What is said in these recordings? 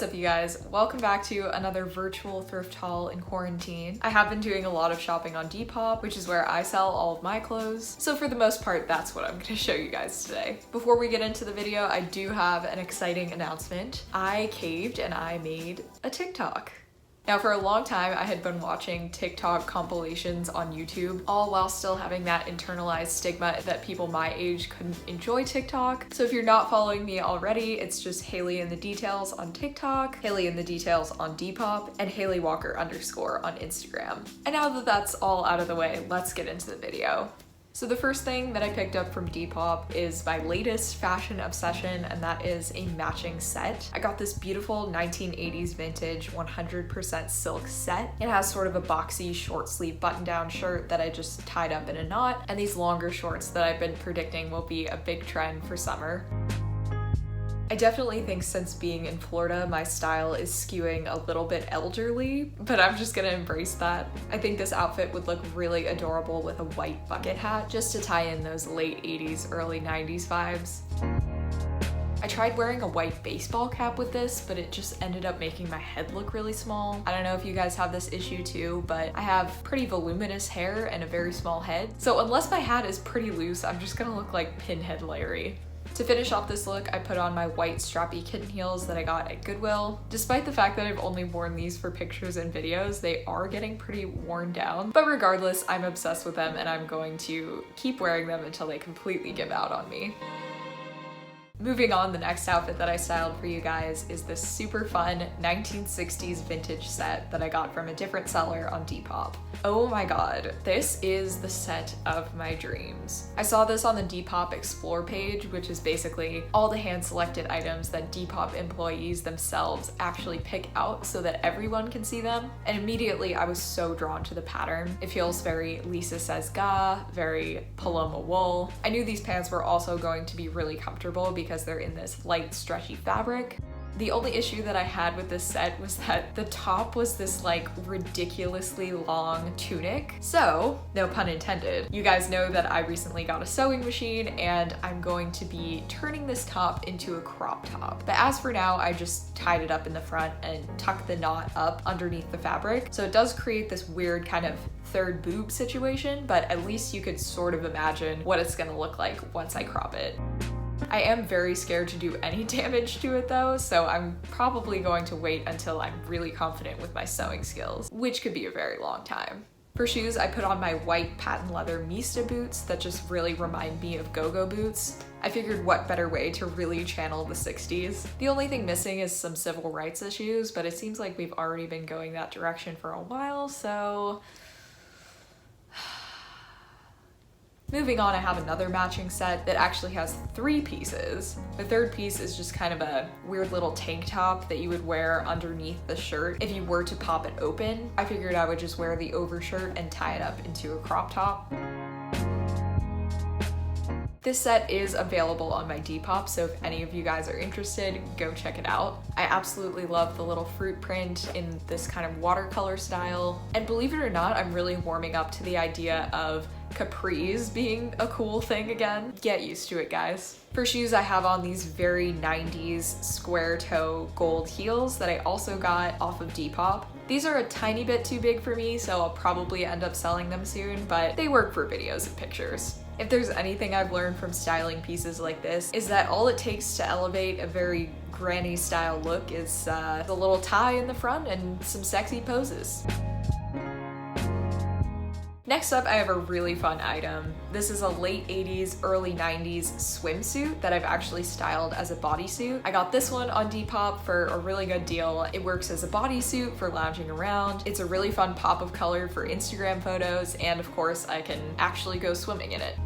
up, you guys? Welcome back to another virtual thrift haul in quarantine. I have been doing a lot of shopping on Depop, which is where I sell all of my clothes. So for the most part, that's what I'm gonna show you guys today. Before we get into the video, I do have an exciting announcement. I caved and I made a TikTok. Now, for a long time, I had been watching TikTok compilations on YouTube, all while still having that internalized stigma that people my age couldn't enjoy TikTok. So if you're not following me already, it's just Haley in the Details on TikTok, Haley in the Details on Depop, and Haley Walker _ on Instagram. And now that that's all out of the way, let's get into the video. So the first thing that I picked up from Depop is my latest fashion obsession, and that is a matching set. I got this beautiful 1980s vintage 100% silk set. It has sort of a boxy short sleeve button down shirt that I just tied up in a knot, and these longer shorts that I've been predicting will be a big trend for summer. I definitely think since being in Florida, my style is skewing a little bit elderly, but I'm just gonna embrace that. I think this outfit would look really adorable with a white bucket hat, just to tie in those late 80s, early 90s vibes. I tried wearing a white baseball cap with this, but it just ended up making my head look really small. I don't know if you guys have this issue too, but I have pretty voluminous hair and a very small head. So unless my hat is pretty loose, I'm just gonna look like Pinhead Larry. To finish off this look, I put on my white strappy kitten heels that I got at Goodwill. Despite the fact that I've only worn these for pictures and videos, they are getting pretty worn down. But regardless, I'm obsessed with them and I'm going to keep wearing them until they completely give out on me. Moving on, the next outfit that I styled for you guys is this super fun 1960s vintage set that I got from a different seller on Depop. Oh my god, this is the set of my dreams. I saw this on the Depop Explore page, which is basically all the hand-selected items that Depop employees themselves actually pick out so that everyone can see them. And immediately I was so drawn to the pattern. It feels very Lisa Says Ga, very Paloma wool. I knew these pants were also going to be really comfortable because they're in this light, stretchy fabric. The only issue that I had with this set was that the top was this like ridiculously long tunic. So, no pun intended. You guys know that I recently got a sewing machine and I'm going to be turning this top into a crop top. But as for now, I just tied it up in the front and tucked the knot up underneath the fabric. So it does create this weird kind of third boob situation, but at least you could sort of imagine what it's gonna look like once I crop it. I am very scared to do any damage to it though, so I'm probably going to wait until I'm really confident with my sewing skills, which could be a very long time. For shoes, I put on my white patent leather Mista boots that just really remind me of go-go boots. I figured what better way to really channel the 60s. The only thing missing is some civil rights issues, but it seems like we've already been going that direction for a while, so... Moving on, I have another matching set that actually has 3 pieces. The third piece is just kind of a weird little tank top that you would wear underneath the shirt if you were to pop it open. I figured I would just wear the overshirt and tie it up into a crop top. This set is available on my Depop, so if any of you guys are interested, go check it out. I absolutely love the little fruit print in this kind of watercolor style. And believe it or not, I'm really warming up to the idea of capris being a cool thing again. Get used to it, guys. For shoes, I have on these very 90s square toe gold heels that I also got off of Depop. These are a tiny bit too big for me, so I'll probably end up selling them soon, but they work for videos and pictures. If there's anything I've learned from styling pieces like this, is that all it takes to elevate a very granny style look is the little tie in the front and some sexy poses. Next up, I have a really fun item. This is a late 80s, early 90s swimsuit that I've actually styled as a bodysuit. I got this one on Depop for a really good deal. It works as a bodysuit for lounging around. It's a really fun pop of color for Instagram photos, and of course, I can actually go swimming in it.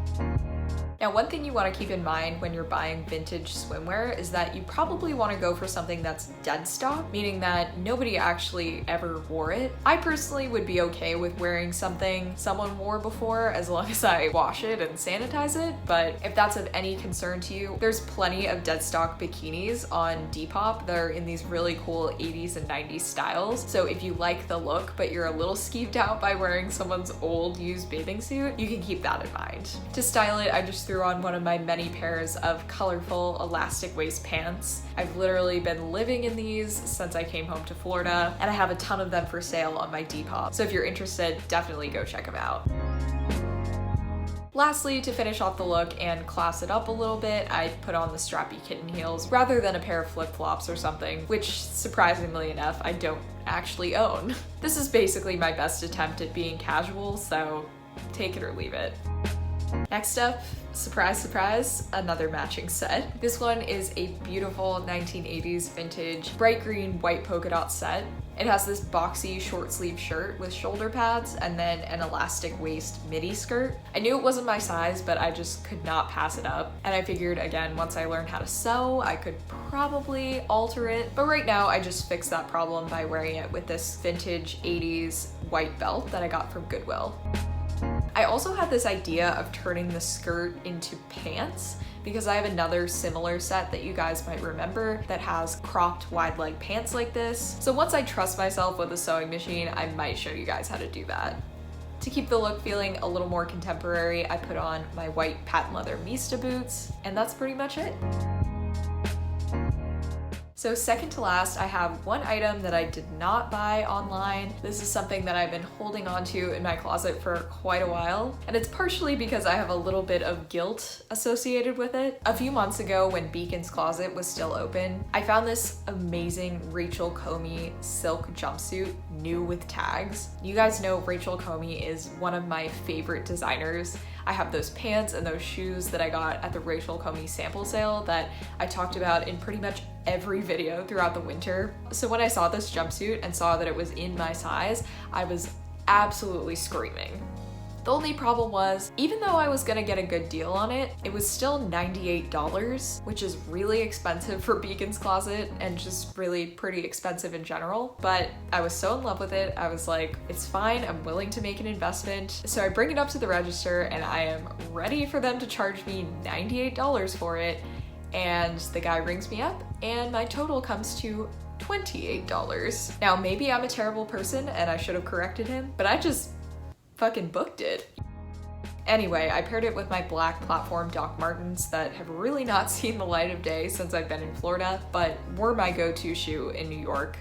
Now, one thing you want to keep in mind when you're buying vintage swimwear is that you probably want to go for something that's dead stock, meaning that nobody actually ever wore it. I personally would be okay with wearing something someone wore before as long as I wash it and sanitize it, but if that's of any concern to you, there's plenty of dead stock bikinis on Depop that are in these really cool 80s and 90s styles. So if you like the look, but you're a little skeeved out by wearing someone's old used bathing suit, you can keep that in mind. To style it, I just threw threw on one of my many pairs of colorful elastic waist pants. I've literally been living in these since I came home to Florida, and I have a ton of them for sale on my Depop. So if you're interested, definitely go check them out. Lastly, to finish off the look and class it up a little bit, I put on the strappy kitten heels rather than a pair of flip-flops or something, which surprisingly enough, I don't actually own. This is basically my best attempt at being casual, so take it or leave it. Next up, surprise, surprise, another matching set. This one is a beautiful 1980s vintage bright green white polka dot set. It has this boxy short sleeve shirt with shoulder pads and then an elastic waist midi skirt. I knew it wasn't my size, but I just could not pass it up. And I figured, again, once I learned how to sew, I could probably alter it. But right now I just fixed that problem by wearing it with this vintage 80s white belt that I got from Goodwill. I also had this idea of turning the skirt into pants because I have another similar set that you guys might remember that has cropped wide leg pants like this. So once I trust myself with a sewing machine, I might show you guys how to do that. To keep the look feeling a little more contemporary, I put on my white patent leather Mista boots, and that's pretty much it. So second to last, I have one item that I did not buy online. This is something that I've been holding on to in my closet for quite a while, and it's partially because I have a little bit of guilt associated with it. A few months ago, when Beacon's Closet was still open, I found this amazing Rachel Comey silk jumpsuit, new with tags. You guys know Rachel Comey is one of my favorite designers. I have those pants and those shoes that I got at the Rachel Comey sample sale that I talked about in pretty much every video throughout the winter. So when I saw this jumpsuit and saw that it was in my size, I was absolutely screaming. The only problem was, even though I was gonna get a good deal on it, it was still $98, which is really expensive for Beacon's Closet and just really pretty expensive in general. But I was so in love with it, I was like, it's fine, I'm willing to make an investment. So I bring it up to the register and I am ready for them to charge me $98 for it. And the guy rings me up and my total comes to $28. Now, maybe I'm a terrible person and I should have corrected him, but I just fucking booked it. Anyway, I paired it with my black platform Doc Martens that have really not seen the light of day since I've been in Florida, but were my go-to shoe in New York.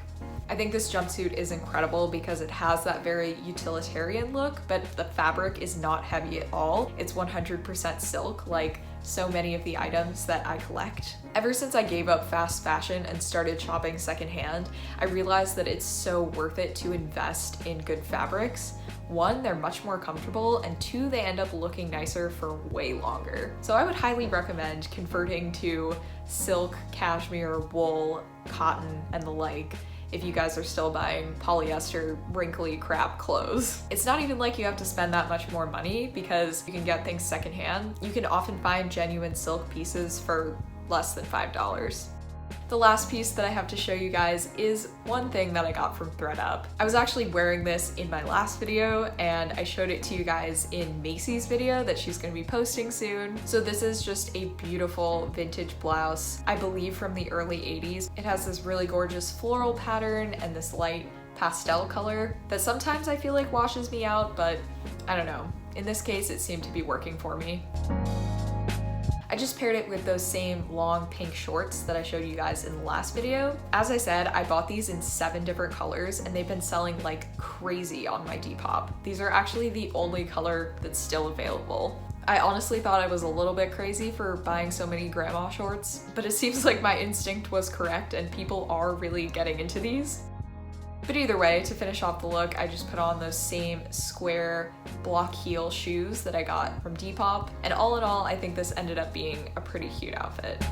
I think this jumpsuit is incredible because it has that very utilitarian look, but the fabric is not heavy at all. It's 100% silk, like so many of the items that I collect. Ever since I gave up fast fashion and started shopping secondhand, I realized that it's so worth it to invest in good fabrics. One, they're much more comfortable, and two, they end up looking nicer for way longer. So I would highly recommend converting to silk, cashmere, wool, cotton, and the like if you guys are still buying polyester, wrinkly crap clothes. It's not even like you have to spend that much more money because you can get things secondhand. You can often find genuine silk pieces for less than $5. The last piece that I have to show you guys is one thing that I got from ThredUp. I was actually wearing this in my last video and I showed it to you guys in Macy's video that she's gonna be posting soon. So this is just a beautiful vintage blouse, I believe from the early 80s. It has this really gorgeous floral pattern and this light pastel color that sometimes I feel like washes me out, but I don't know. In this case, it seemed to be working for me. I just paired it with those same long pink shorts that I showed you guys in the last video. As I said, I bought these in 7 different colors and they've been selling like crazy on my Depop. These are actually the only color that's still available. I honestly thought I was a little bit crazy for buying so many grandma shorts, but it seems like my instinct was correct and people are really getting into these. But either way, to finish off the look, I just put on those same square block heel shoes that I got from Depop. And all in all, I think this ended up being a pretty cute outfit.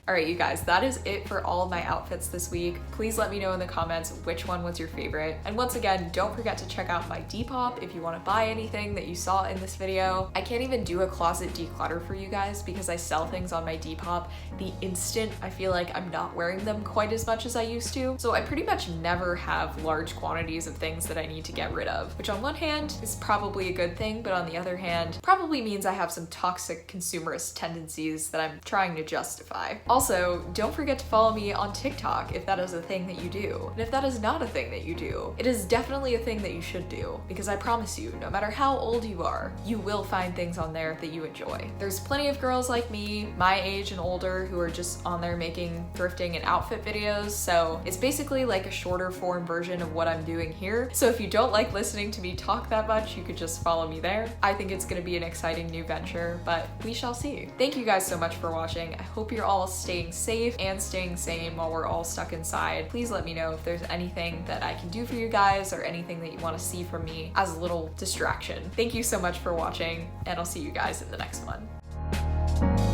All right, you guys, that is it for all of my outfits this week. Please let me know in the comments which one was your favorite. And once again, don't forget to check out my Depop if you want to buy anything that you saw in this video. I can't even do a closet declutter for you guys because I sell things on my Depop the instant I feel like I'm not wearing them quite as much as I used to. So I pretty much never have large quantities of things that I need to get rid of, which on one hand is probably a good thing, but on the other hand, probably means I have some toxic consumerist tendencies that I'm trying to justify. Also, don't forget to follow me on TikTok if that is a thing that you do. And if that is not a thing that you do, it is definitely a thing that you should do, because I promise you, no matter how old you are, you will find things on there that you enjoy. There's plenty of girls like me, my age and older, who are just on there making thrifting and outfit videos, so it's basically like a shorter form version of what I'm doing here. So if you don't like listening to me talk that much, you could just follow me there. I think it's gonna be an exciting new venture, but we shall see. Thank you guys so much for watching. I hope you're all staying safe and staying sane while we're all stuck inside. Please let me know if there's anything that I can do for you guys or anything that you want to see from me as a little distraction. Thank you so much for watching, and I'll see you guys in the next one.